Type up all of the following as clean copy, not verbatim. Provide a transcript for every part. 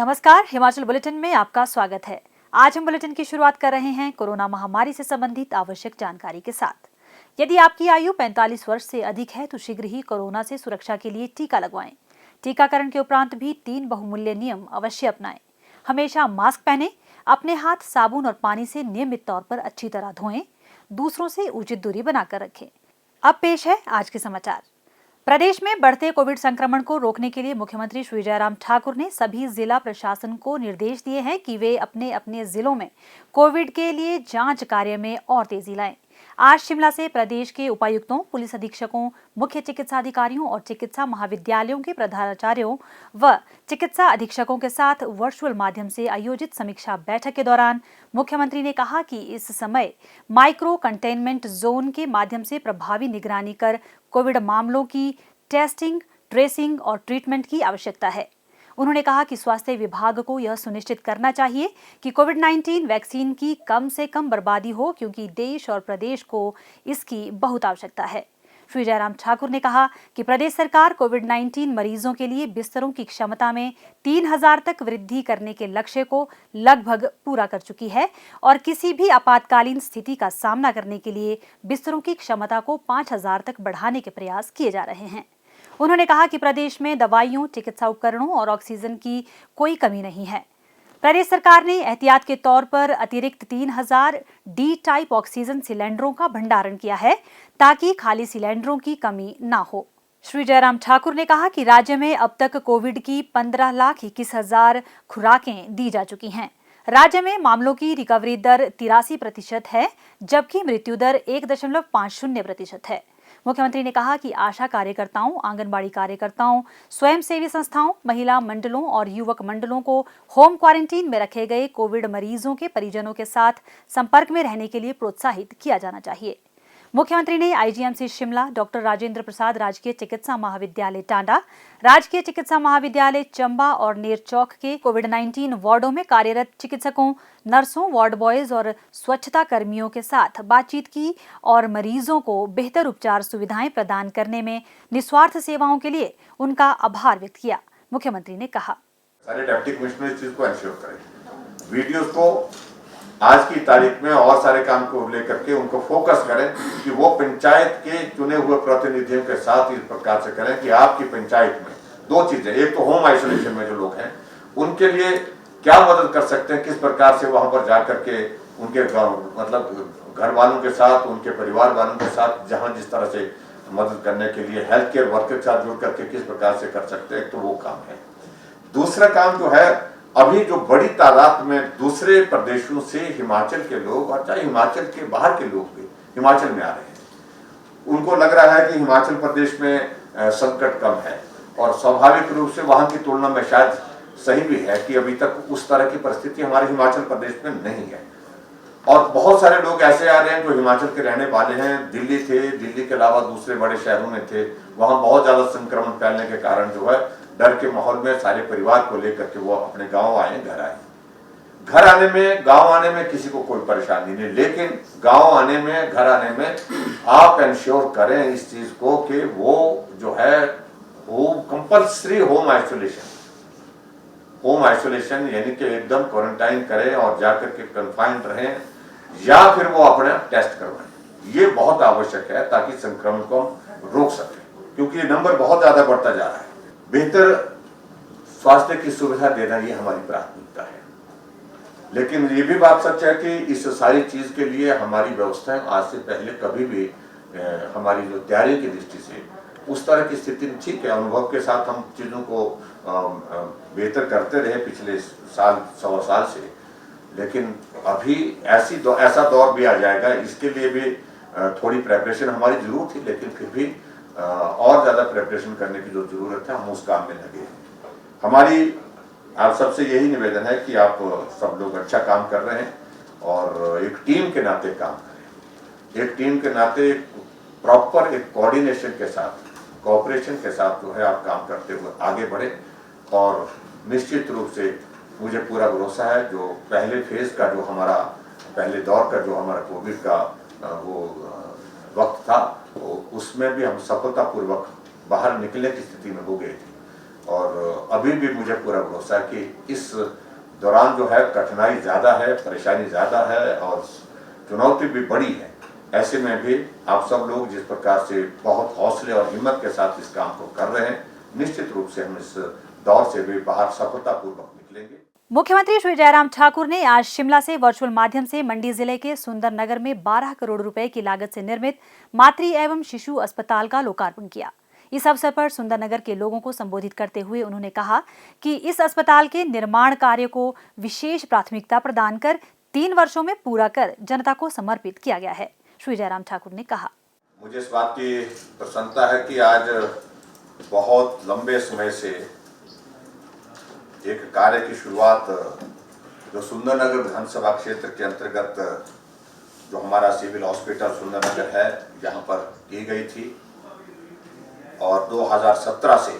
नमस्कार, हिमाचल बुलेटिन में आपका स्वागत है। आज हम बुलेटिन की शुरुआत कर रहे हैं कोरोना महामारी से संबंधित आवश्यक जानकारी के साथ। यदि आपकी आयु 45 वर्ष से अधिक है तो शीघ्र ही कोरोना से सुरक्षा के लिए टीका लगवाएं। टीकाकरण के उपरांत भी 3 बहुमूल्य नियम अवश्य अपनाएं। हमेशा मास्क पहनें, अपने हाथ साबुन और पानी से नियमित तौर पर अच्छी तरह धोएं, दूसरों से उचित दूरी बनाकर रखें। अब पेश है आज के समाचार। प्रदेश में बढ़ते कोविड संक्रमण को रोकने के लिए मुख्यमंत्री श्री जयराम ठाकुर ने सभी जिला प्रशासन को निर्देश दिए हैं कि वे अपने अपने जिलों में कोविड के लिए जांच कार्य में और तेजी लाएं। आज शिमला से प्रदेश के उपायुक्तों, पुलिस अधीक्षकों, मुख्य चिकित्सा अधिकारियों और चिकित्सा महाविद्यालयों के प्रधानाचार्यों व चिकित्सा अधीक्षकों के साथ वर्चुअल माध्यम से आयोजित समीक्षा बैठक के दौरान मुख्यमंत्री ने कहा कि इस समय माइक्रो कंटेनमेंट जोन के माध्यम से प्रभावी निगरानी कर कोविड मामलों की टेस्टिंग, ट्रेसिंग और ट्रीटमेंट की आवश्यकता है। उन्होंने कहा कि स्वास्थ्य विभाग को यह सुनिश्चित करना चाहिए कि कोविड-19 वैक्सीन की कम से कम बर्बादी हो, क्योंकि देश और प्रदेश को इसकी बहुत आवश्यकता है। श्री जयराम ठाकुर ने कहा कि प्रदेश सरकार कोविड-19 मरीजों के लिए बिस्तरों की क्षमता में 3000 तक वृद्धि करने के लक्ष्य को लगभग पूरा कर चुकी है और किसी भी आपातकालीन स्थिति का सामना करने के लिए बिस्तरों की क्षमता को 5000 तक बढ़ाने के प्रयास किए जा रहे हैं। उन्होंने कहा कि प्रदेश में दवाइयों, चिकित्सा उपकरणों और ऑक्सीजन की कोई कमी नहीं है। प्रदेश सरकार ने एहतियात के तौर पर अतिरिक्त 3000 डी टाइप ऑक्सीजन सिलेंडरों का भंडारण किया है ताकि खाली सिलेंडरों की कमी न हो। श्री जयराम ठाकुर ने कहा कि राज्य में अब तक कोविड की 15,21,000 खुराकें दी जा चुकी हैं। राज्य में मामलों की रिकवरी दर 83% है, जबकि मृत्यु दर 1.50% है। मुख्यमंत्री ने कहा कि आशा कार्यकर्ताओं, आंगनबाड़ी कार्यकर्ताओं, स्वयंसेवी संस्थाओं, महिला मंडलों और युवक मंडलों को होम क्वारंटीन में रखे गए कोविड मरीजों के परिजनों के साथ संपर्क में रहने के लिए प्रोत्साहित किया जाना चाहिए। मुख्यमंत्री ने आईजीएमसी शिमला, डॉक्टर राजेंद्र प्रसाद राजकीय चिकित्सा महाविद्यालय टांडा, राजकीय चिकित्सा महाविद्यालय चंबा और नेरचौक के कोविड-19 वार्डों में कार्यरत चिकित्सकों, नर्सों, वार्ड बॉयज और स्वच्छता कर्मियों के साथ बातचीत की और मरीजों को बेहतर उपचार सुविधाएं प्रदान करने में निस्वार्थ सेवाओं के लिए उनका आभार व्यक्त किया। मुख्यमंत्री ने कहा, सारे डिप्टी कमिश्नर इस चीज को एंश्योर करें, वीडियोस को आज की तारीख में और सारे काम को लेकर के उनको फोकस करें कि वो पंचायत के चुने हुए प्रतिनिधियों के साथ इस प्रकार से करें कि आपकी पंचायत में 2 चीजें, एक तो होम आइसोलेशन में जो लोग हैं उनके लिए क्या मदद कर सकते हैं, किस प्रकार से वहां पर जाकर के उनके मतलब घर वालों के साथ, उनके परिवार वालों के साथ जहां जिस तरह से मदद करने के लिए हेल्थ केयर वर्कर के साथ जुड़ करके किस प्रकार से कर सकते हैं, तो वो काम है। दूसरा काम जो है, अभी जो बड़ी तादाद में दूसरे प्रदेशों से हिमाचल के लोग और चाहे हिमाचल के बाहर के लोग भी हिमाचल में आ रहे हैं, उनको लग रहा है कि हिमाचल प्रदेश में संकट कम है और स्वाभाविक रूप से वहां की तुलना में शायद सही भी है कि अभी तक उस तरह की परिस्थिति हमारे हिमाचल प्रदेश में नहीं है। और बहुत सारे लोग ऐसे आ रहे हैं जो हिमाचल के रहने वाले हैं, दिल्ली थे, दिल्ली के अलावा दूसरे बड़े शहरों में थे, वहां बहुत ज्यादा संक्रमण फैलने के कारण जो है डर के माहौल में सारे परिवार को लेकर के वो अपने गांव आए, घर आए। घर आने में, गांव आने में किसी को कोई परेशानी नहीं, लेकिन गांव आने में, घर आने में आप इंश्योर करें इस चीज को कि वो जो है वो कंपल्सरी होम आइसोलेशन यानी कि एकदम क्वारंटाइन करें और जाकर के कन्फाइंड रहें या फिर वो अपना टेस्ट करवाएं। ये बहुत आवश्यक है ताकि संक्रमण को हम रोक सकें, क्योंकि ये नंबर बहुत ज्यादा बढ़ता जा रहा है। बेहतर स्वास्थ्य की सुविधा देना ये हमारी प्राथमिकता है, लेकिन ये भी बात सच है कि इस सारी चीज के लिए हमारी व्यवस्थाएं आज से पहले कभी भी हमारी जो तैयारी की दृष्टि से उस तरह की स्थिति ठीक है। अनुभव के साथ हम चीजों को बेहतर करते रहे पिछले साल, 1.25 साल से, लेकिन अभी ऐसा दौर भी आ जाएगा, इसके लिए भी थोड़ी प्रेपरेशन हमारी जरूर थी, लेकिन फिर भी और ज्यादा प्रिपरेशन करने की जो जरूरत है, हम उस काम में लगे हैं। हमारी आप सबसे यही निवेदन है कि आप सब लोग अच्छा काम कर रहे हैं और एक टीम के नाते काम करें। एक टीम के नाते प्रॉपर एक कोऑर्डिनेशन के साथ, कोऑपरेशन के साथ जो है आप काम करते हुए आगे बढ़े। और निश्चित रूप से मुझे पूरा भरोसा है जो पहले फेज का जो हमारा, पहले दौर का जो हमारा कोविड का वो वक्त था, तो उसमें भी हम सफलतापूर्वक बाहर निकलने की स्थिति में हो गए थे। और अभी भी मुझे पूरा भरोसा है कि इस दौरान जो है कठिनाई ज़्यादा है, परेशानी ज़्यादा है और चुनौती भी बड़ी है। ऐसे में भी आप सब लोग जिस प्रकार से बहुत हौसले और हिम्मत के साथ इस काम को कर रहे हैं, निश्चित रूप से हम इस दौर से भी बाहर सफलतापूर्वक निकलेंगे। मुख्यमंत्री श्री जयराम ठाकुर ने आज शिमला से वर्चुअल माध्यम से मंडी जिले के सुंदरनगर में 12 करोड़ रुपए की लागत से निर्मित मातृ एवं शिशु अस्पताल का लोकार्पण किया। इस अवसर पर सुंदरनगर के लोगों को संबोधित करते हुए उन्होंने कहा कि इस अस्पताल के निर्माण कार्य को विशेष प्राथमिकता प्रदान कर 3 वर्षों में पूरा कर जनता को समर्पित किया गया है। श्री जयराम ठाकुर ने कहा, मुझे इस बात की प्रसन्नता है कि आज बहुत लंबे समय से एक कार्य की शुरुआत जो सुंदरनगर विधानसभा क्षेत्र के अंतर्गत जो हमारा सिविल हॉस्पिटल सुंदरनगर है यहाँ पर की गई थी और 2017 से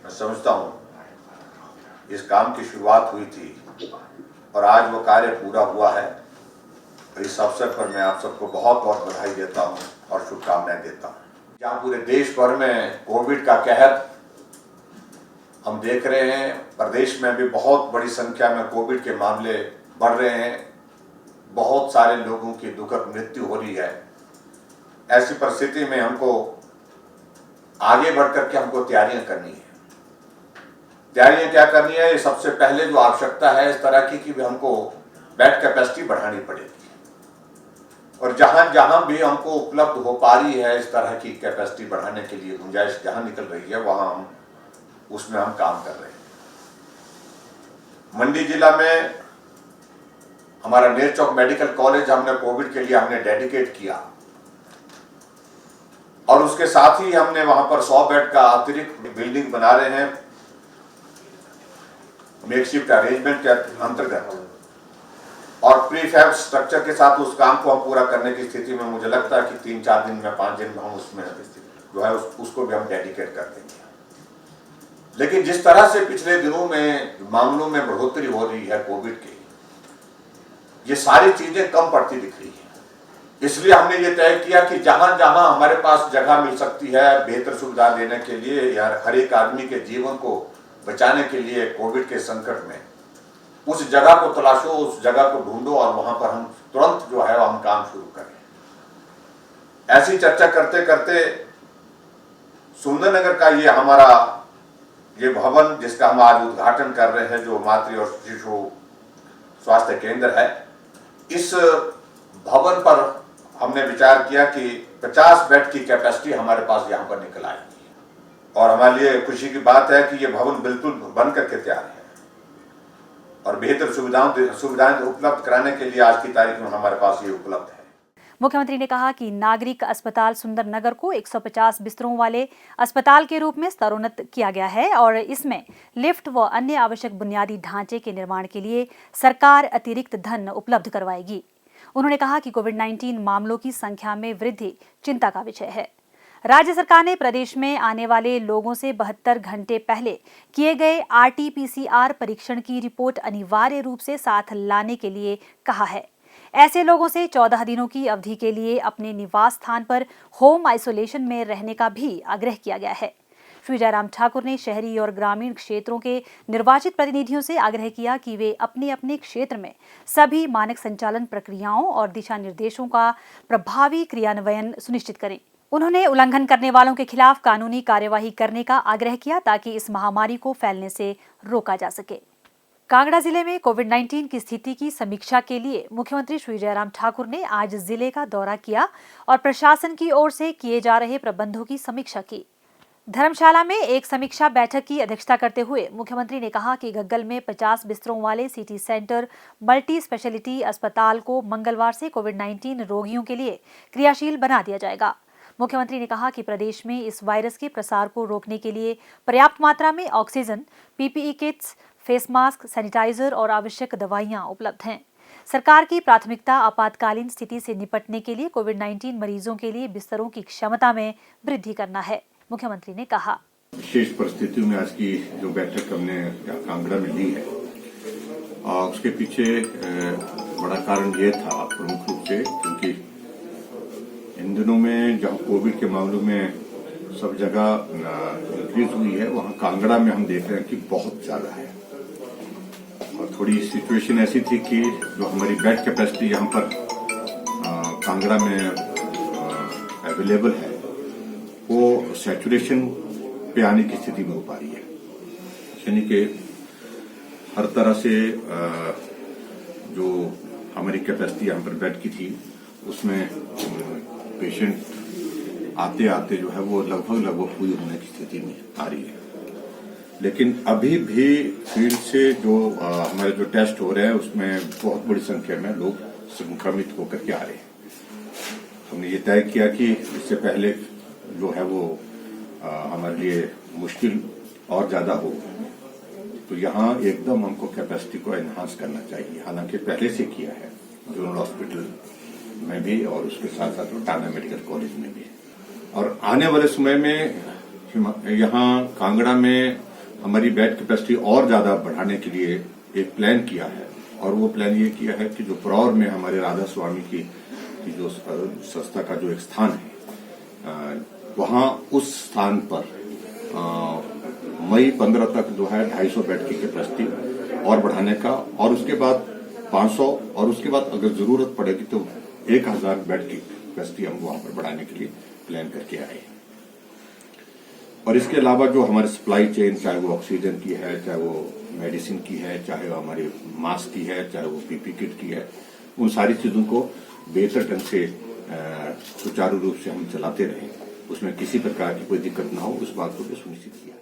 मैं समझता हूँ इस काम की शुरुआत हुई थी और आज वो कार्य पूरा हुआ है। इस अवसर पर मैं आप सबको बहुत बहुत बधाई देता हूँ और शुभकामनाएं देता हूँ। जहाँ पूरे देश भर में कोविड का कहर हम देख रहे हैं, प्रदेश में भी बहुत बड़ी संख्या में कोविड के मामले बढ़ रहे हैं, बहुत सारे लोगों की दुखद मृत्यु हो रही है। ऐसी परिस्थिति में हमको आगे बढ़ करके हमको तैयारियां करनी है। तैयारियां क्या करनी है? ये सबसे पहले जो आवश्यकता है इस तरह की कि हमको बेड कैपेसिटी बढ़ानी पड़ेगी और जहां जहां भी हमको उपलब्ध हो पा रही है इस तरह की कैपेसिटी बढ़ाने के लिए गुंजाइश जहां निकल रही है वहां हम उसमें हम काम कर रहे हैं। मंडी जिला में हमारा नेरचौक मेडिकल कॉलेज हमने कोविड के लिए हमने डेडिकेट किया और उसके साथ ही हमने वहां पर 100 बेड का अतिरिक्त बिल्डिंग बना रहे हैं मेकशिफ्ट अरेंजमेंट के अंतर्गत और प्रीफैब स्ट्रक्चर के साथ उस काम को हम पूरा करने की स्थिति में मुझे लगता है कि 3-4 दिन में 5 दिन में हम उसमें जो है उसको भी हम डेडिकेट कर देंगे। लेकिन जिस तरह से पिछले दिनों में मामलों में बढ़ोतरी हो रही है कोविड की, ये सारी चीजें कम पड़ती दिख रही है। इसलिए हमने ये तय किया कि जहां जहां हमारे पास जगह मिल सकती है बेहतर सुविधा देने के लिए या हर एक आदमी के जीवन को बचाने के लिए कोविड के संकट में, उस जगह को तलाशो, उस जगह को ढूंढो और वहां पर हम तुरंत जो है हम काम शुरू करें। ऐसी चर्चा करते करते सुंदरनगर का ये हमारा ये भवन जिसका हम आज उद्घाटन कर रहे हैं जो मातृ और शिशु स्वास्थ्य केंद्र है, इस भवन पर हमने विचार किया कि 50 बेड की कैपेसिटी हमारे पास यहाँ पर निकल आएगी और हमारे लिए खुशी की बात है कि ये भवन बिल्कुल बन करके तैयार है और बेहतर सुविधाएं उपलब्ध कराने के लिए आज की तारीख में हमारे पास ये उपलब्ध है। मुख्यमंत्री ने कहा कि नागरिक अस्पताल सुंदरनगर को 150 बिस्तरों वाले अस्पताल के रूप में स्तरोन्नत किया गया है और इसमें लिफ्ट व अन्य आवश्यक बुनियादी ढांचे के निर्माण के लिए सरकार अतिरिक्त धन उपलब्ध करवाएगी। उन्होंने कहा कि कोविड-19 मामलों की संख्या में वृद्धि चिंता का विषय है। राज्य सरकार ने प्रदेश में आने वाले लोगों से 72 घंटे पहले किए गए RT-PCR परीक्षण की रिपोर्ट अनिवार्य रूप से साथ लाने के लिए कहा है। ऐसे लोगों से 14 दिनों की अवधि के लिए अपने निवास स्थान पर होम आइसोलेशन में रहने का भी आग्रह किया गया है। श्री जयराम ठाकुर ने शहरी और ग्रामीण क्षेत्रों के निर्वाचित प्रतिनिधियों से आग्रह किया कि वे अपने अपने क्षेत्र में सभी मानक संचालन प्रक्रियाओं और दिशा निर्देशों का प्रभावी क्रियान्वयन सुनिश्चित करें। उन्होंने उल्लंघन करने वालों के खिलाफ कानूनी कार्यवाही करने का आग्रह किया ताकि इस महामारी को फैलने से रोका जा सके। कांगड़ा जिले में कोविड-19 की स्थिति की समीक्षा के लिए मुख्यमंत्री श्री जयराम ठाकुर ने आज जिले का दौरा किया और प्रशासन की ओर से किए जा रहे प्रबंधों की समीक्षा की। धर्मशाला में एक समीक्षा बैठक की अध्यक्षता करते हुए मुख्यमंत्री ने कहा कि गग्गल में 50 बिस्तरों वाले सिटी सेंटर मल्टी स्पेशलिटी अस्पताल को मंगलवार से कोविड-19 रोगियों के लिए क्रियाशील बना दिया जाएगा। मुख्यमंत्री ने कहा कि प्रदेश में इस वायरस के प्रसार को रोकने के लिए पर्याप्त मात्रा में oxygen, PPE kits, face mask, sanitiser और आवश्यक दवाइयां उपलब्ध हैं। सरकार की प्राथमिकता आपातकालीन स्थिति से निपटने के लिए कोविड-19 मरीजों के लिए बिस्तरों की क्षमता में वृद्धि करना है। मुख्यमंत्री ने कहा, विशेष परिस्थितियों में आज की जो बैठक हमने कांगड़ा में ली है उसके पीछे बड़ा कारण ये था प्रमुख रूप से क्योंकि इन दिनों में जहां कोविड के मामलों में सब जगह इंक्रीज हुई है, वहां कांगड़ा में हम देख रहे हैं कि बहुत ज्यादा है। और थोड़ी सिचुएशन ऐसी थी कि जो हमारी बेड कैपेसिटी यहाँ पर कांगड़ा में अवेलेबल है वो सैचुरेशन पे आने की स्थिति में हो पा रही है, यानी कि हर तरह से जो हमारी कैपेसिटी यहाँ पर बेड की थी उसमें पेशेंट आते आते जो है वो लगभग पूरी होने की स्थिति में आ रही है। लेकिन अभी भी फील्ड से जो हमारे जो टेस्ट हो रहे हैं उसमें बहुत बड़ी संख्या में लोग संक्रमित होकर के आ रहे हैं। हमने ये तय किया कि इससे पहले जो है वो हमारे लिए मुश्किल और ज्यादा हो, तो यहाँ एकदम हमको कैपेसिटी को एनहांस करना चाहिए। हालांकि पहले से किया है जोनल हॉस्पिटल में भी और उसके साथ साथ टाना मेडिकल कॉलेज में भी। और आने वाले समय में यहाँ कांगड़ा में हमारी बेड कैपेसिटी और ज्यादा बढ़ाने के लिए एक प्लान किया है, और वो प्लान ये किया है कि जो परौर में हमारे राधा स्वामी की जो संस्था का जो एक स्थान है वहाँ उस स्थान पर मई 15 तक जो है 250 बेड की कैपेसिटी और बढ़ाने का, और उसके बाद 500, और उसके बाद अगर जरूरत पड़ेगी तो 1000 बेड की कैपेसिटी हम वहां पर बढ़ाने के लिए प्लान करके आए। और इसके अलावा जो हमारी सप्लाई चेन, चाहे वो ऑक्सीजन की है, चाहे वो मेडिसिन की है, चाहे वो हमारी मास्क की है, चाहे वो पीपी किट की है, उन सारी चीजों को बेहतर ढंग से सुचारू रूप से हम चलाते रहे, उसमें किसी प्रकार की कोई दिक्कत न हो, उस बात को भी सुनिश्चित किया है।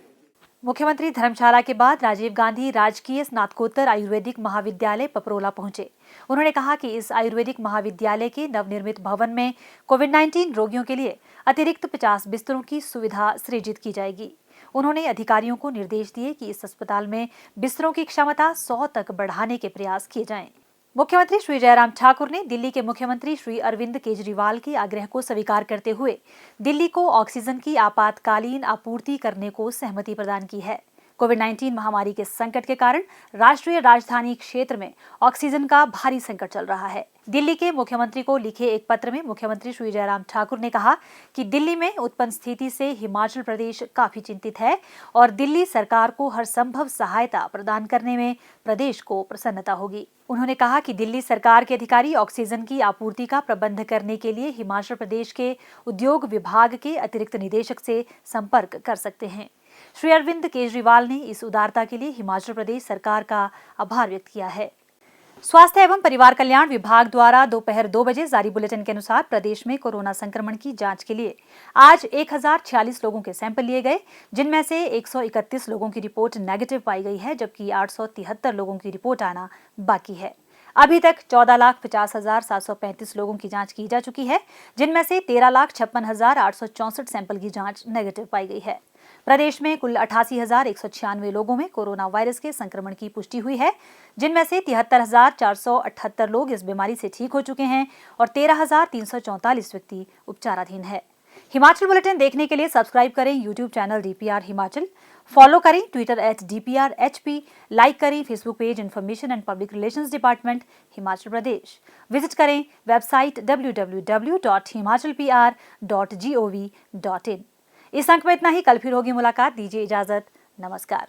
मुख्यमंत्री धर्मशाला के बाद राजीव गांधी राजकीय स्नातकोत्तर आयुर्वेदिक महाविद्यालय पपरोला पहुंचे। उन्होंने कहा कि इस आयुर्वेदिक महाविद्यालय के नवनिर्मित भवन में कोविड-19 रोगियों के लिए अतिरिक्त 50 बिस्तरों की सुविधा सृजित की जाएगी। उन्होंने अधिकारियों को निर्देश दिए कि इस अस्पताल में बिस्तरों की क्षमता 100 तक बढ़ाने के प्रयास किए जाएं। मुख्यमंत्री श्री जयराम ठाकुर ने दिल्ली के मुख्यमंत्री श्री अरविंद केजरीवाल के आग्रह को स्वीकार करते हुए दिल्ली को ऑक्सीजन की आपातकालीन आपूर्ति करने को सहमति प्रदान की है। कोविड-19 महामारी के संकट के कारण राष्ट्रीय राजधानी क्षेत्र में ऑक्सीजन का भारी संकट चल रहा है। दिल्ली के मुख्यमंत्री को लिखे एक पत्र में मुख्यमंत्री श्री जयराम ठाकुर ने कहा कि दिल्ली में उत्पन्न स्थिति से हिमाचल प्रदेश काफी चिंतित है और दिल्ली सरकार को हर संभव सहायता प्रदान करने में प्रदेश को प्रसन्नता होगी। उन्होंने कहा कि दिल्ली सरकार के अधिकारी ऑक्सीजन की आपूर्ति का प्रबंध करने के लिए हिमाचल प्रदेश के उद्योग विभाग के अतिरिक्त निदेशक से संपर्क कर सकते हैं। श्री अरविंद केजरीवाल ने इस उदारता के लिए हिमाचल प्रदेश सरकार का आभार व्यक्त किया है। स्वास्थ्य एवं परिवार कल्याण विभाग द्वारा दोपहर 2 बजे जारी बुलेटिन के अनुसार प्रदेश में कोरोना संक्रमण की जांच के लिए आज 1046 लोगों के सैंपल लिए गए, जिनमें से 131 लोगों की रिपोर्ट नेगेटिव पाई गई है, जबकि 873 लोगों की रिपोर्ट आना बाकी है। अभी तक 14,50,735 लोगों की जांच की जा चुकी है, जिनमें से 13,56,864 सैंपल की जांच नेगेटिव पाई गई है। प्रदेश में कुल 88,196 लोगों में कोरोना वायरस के संक्रमण की पुष्टि हुई है, जिनमें से 73,478 लोग इस बीमारी से ठीक हो चुके हैं और 13,344 व्यक्ति उपचाराधीन है। हिमाचल बुलेटिन देखने के लिए सब्सक्राइब करें YouTube channel DPR Himachal, follow करें ट्विटर @DPRHP, लाइक करें Facebook page information and public relations department Himachal Pradesh, visit करें वेबसाइट www.himachalpr.gov.in। इस अंक में इतना ही। कल फिर होगी मुलाकात, दीजिए इजाजत, नमस्कार।